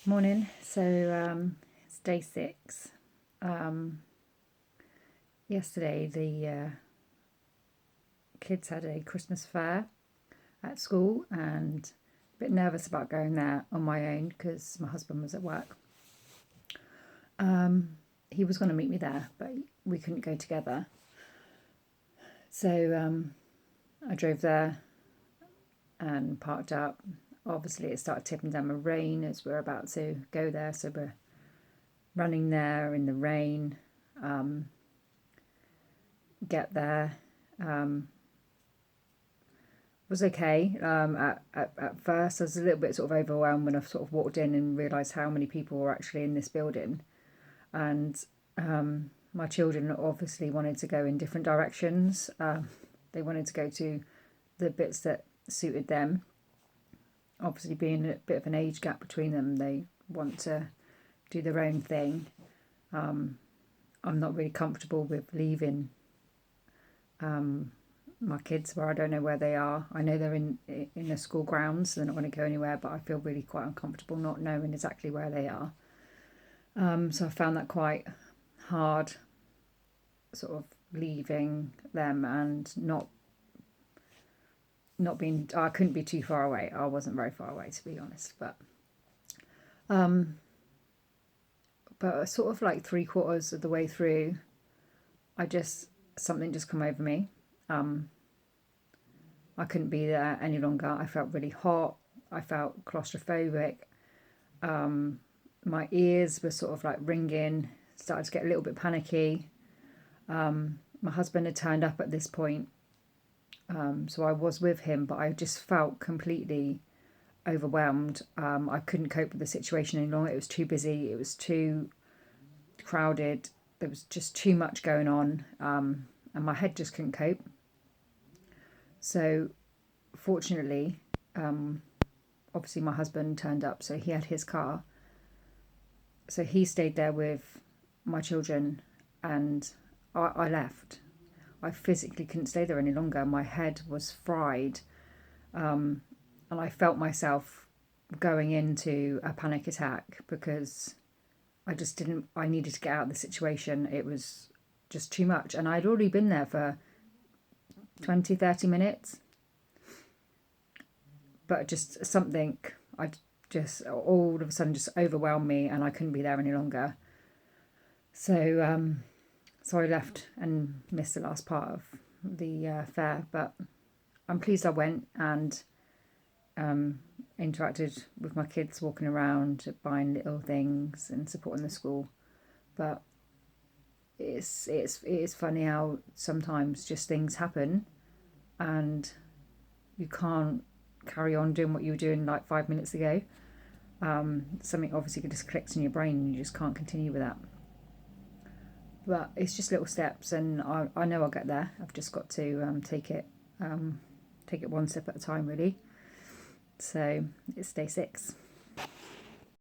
Morning. It's day 6. Um, Yesterday, the kids had a Christmas fair at school, and a bit nervous about going there on my own because my husband was at work. He was going to meet me there, but we couldn't go together. So I drove there and parked up. Obviously, it started tipping down with rain as we're about to go there, so we're running there in the rain. Get there. Was okay. At first, I was a little bit sort of overwhelmed when I sort of walked in and realised how many people were actually in this building. And my children obviously wanted to go in different directions. They wanted to go to the bits that suited them. Obviously, being a bit of an age gap between them, they want to do their own thing. I'm not really comfortable with leaving my kids where I don't know where they are. I know they're in the school grounds, so they're not going to go anywhere, but I feel really quite uncomfortable not knowing exactly where they are. So I found that quite hard, sort of leaving them and not being. I couldn't be too far away. I wasn't very far away, to be honest, but sort of like 3/4 of the way through, I just something just come over me. I couldn't be there any longer. I felt really hot. I felt claustrophobic. My ears were sort of like ringing, started to get a little bit panicky. My husband had turned up at this point, so I was with him, but I just felt completely overwhelmed. I couldn't cope with the situation any longer. It was too busy, it was too crowded, there was just too much going on, and my head just couldn't cope. So, fortunately, obviously, my husband turned up, so he had his car. So he stayed there with my children, and I left. I physically couldn't stay there any longer. My head was fried, and I felt myself going into a panic attack because I just didn't. I needed to get out of the situation. It was just too much, and I'd already been there for 20, 30 minutes, but just something. I just all of a sudden just overwhelmed me, and I couldn't be there any longer. So I left and missed the last part of the fair, but I'm pleased I went and interacted with my kids, walking around, buying little things and supporting the school. But it is funny how sometimes just things happen and you can't carry on doing what you were doing like 5 minutes ago. Something obviously just clicks in your brain and you just can't continue with that. But it's just little steps, and I know I'll get there. I've just got to take it one step at a time, really. So it's day 6.